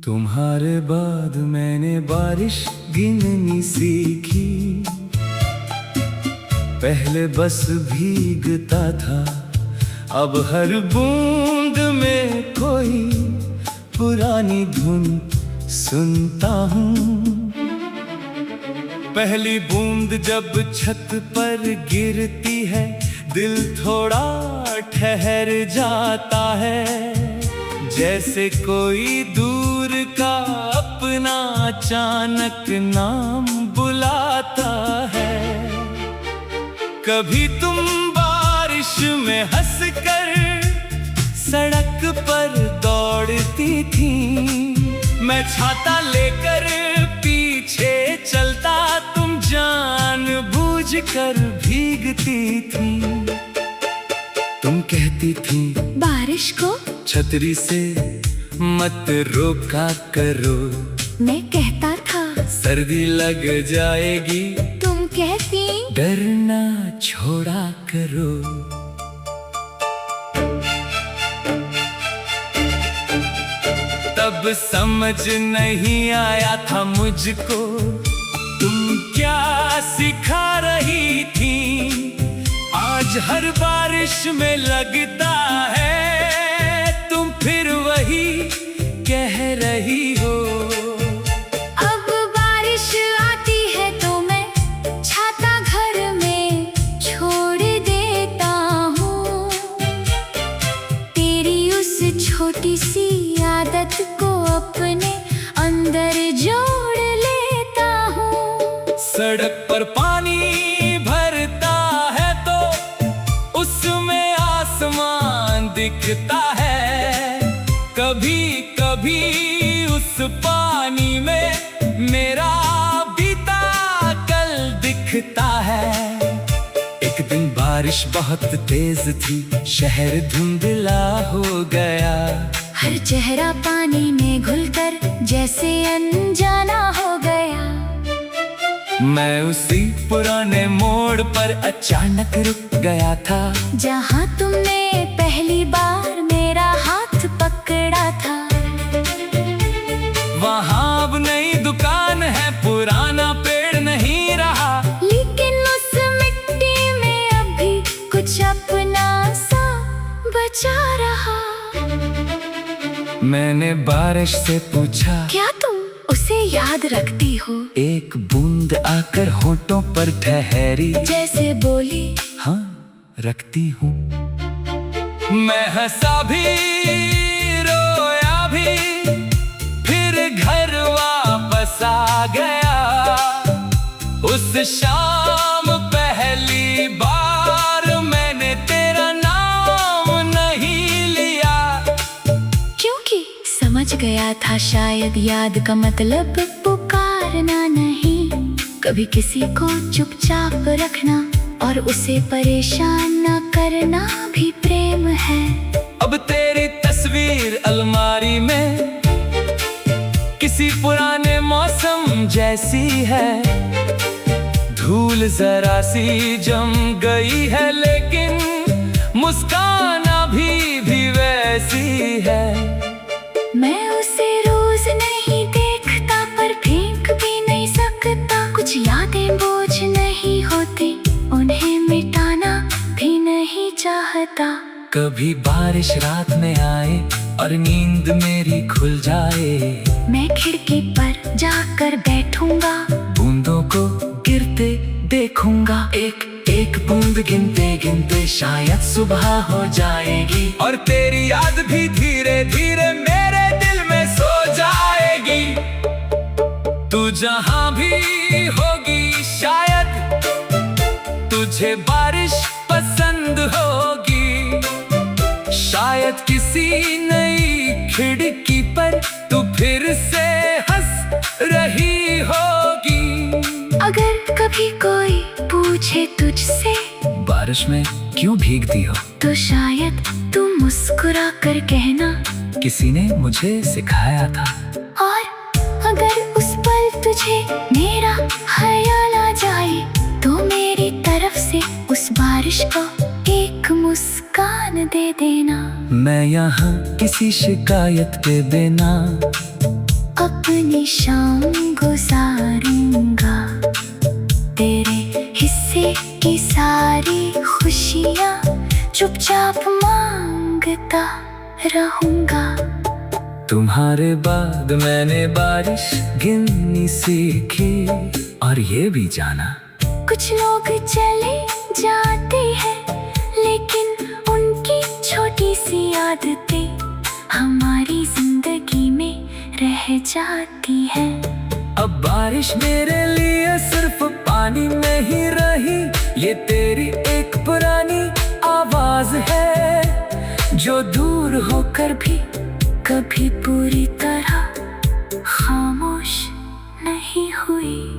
तुम्हारे बाद मैंने बारिश गिननी सीखी। पहले बस भीगता था, अब हर बूंद में कोई पुरानी धुन सुनता हूँ। पहली बूंद जब छत पर गिरती है, दिल थोड़ा ठहर जाता है, जैसे कोई दूर का अपना अचानक नाम बुलाता है। कभी तुम बारिश में हंसकर सड़क पर दौड़ती थी, मैं छाता लेकर पीछे चलता, तुम जानबूझकर भीगती थी। तुम कहती थी बारिश को छतरी से मत रोका करो, मैं कहता था सर्दी लग जाएगी, तुम कहती डरना छोड़ा करो। तब समझ नहीं आया था मुझको, तुम क्या सिखा रही थी। आज हर बारिश में लगता है तुम फिर वही कह रही हो। अब बारिश आती है तो मैं छाता घर में छोड़ देता हूँ। तेरी उस छोटी सी आदत को अपने अंदर जोड़ लेता हूँ। सड़क पर पानी भरता है तो उसमें आसमान दिखता है, कभी कभी उस पानी में मेरा बीता कल दिखता है। एक दिन बारिश बहुत तेज थी, शहर धुंधला हो गया, हर चेहरा पानी में घुलकर जैसे अनजाना हो गया। मैं उसी पुराने मोड़ पर अचानक रुक गया था, जहाँ तुमने पहली बार मेरा हाथ पकड़ा था। वहाँ अब नई दुकान है, पुराना पेड़ नहीं रहा, लेकिन उस मिट्टी में अभी कुछ अपना सा बचा रहा। मैंने बारिश से पूछा, क्या तुम उसे याद रखती हो? एक बूंद आकर होठों पर ठहरी, जैसे बोली हाँ रखती हूँ। मैं हंसा भी रोया भी, फिर घर वापस आ गया। उस शाम पहली बार मैंने तेरा नाम नहीं लिया, क्योंकि समझ गया था शायद याद का मतलब पुकारना नहीं। कभी किसी को चुपचाप रखना और उसे परेशान न करना भी प्रेम है। अब तेरी तस्वीर अलमारी में किसी पुराने मौसम जैसी है, धूल जरा सी जम गई है, लेकिन मुस्कान अभी भी वैसी है। मैं उसे रोज नहीं देखता पर फेंक भी नहीं सकता, कुछ यादें बोझ नहीं होती, उन्हें मिटाना भी नहीं चाहता। कभी बारिश रात में आए और नींद मेरी खुल जाए, मैं खिड़की पर जाकर बैठूंगा, बूंदों को गिरते देखूंगा, एक एक बूंद गिनते गिनते शायद सुबह हो जाएगी, और तेरी याद भी धीरे धीरे मेरे दिल में सो जाएगी। तू जहां भी होगी शायद तुझे बारिश पसंद होगी, शायद किसी नई खिड़की पर तू फिर से हंस रही होगी। अगर कभी कोई पूछे तुझसे बारिश में क्यों भीगती हो, तो शायद तू मुस्कुरा कर कहना किसी ने मुझे सिखाया था। और अगर उस पल तुझे मेरा ख्याल आ जाए, तो मेरी तरफ से उस बारिश को एक मुस्कान दे देना। मैं यहाँ किसी शिकायत के बिना की शाम गुजारूंगा। तेरे हिस्से की सारी खुशियाँ चुपचाप मांगता रहूंगा। तुम्हारे बाद मैंने बारिश गिननी सीखी और ये भी जाना, कुछ लोग चले जाते हैं लेकिन उनकी छोटी सी आदतें हमारी जिंदगी में रह जाती है। अब बारिश मेरे लिए सिर्फ पानी में ही रही, ये तेरी एक पुरानी आवाज है जो दूर होकर भी कभी पूरी तरह खामोश नहीं हुई।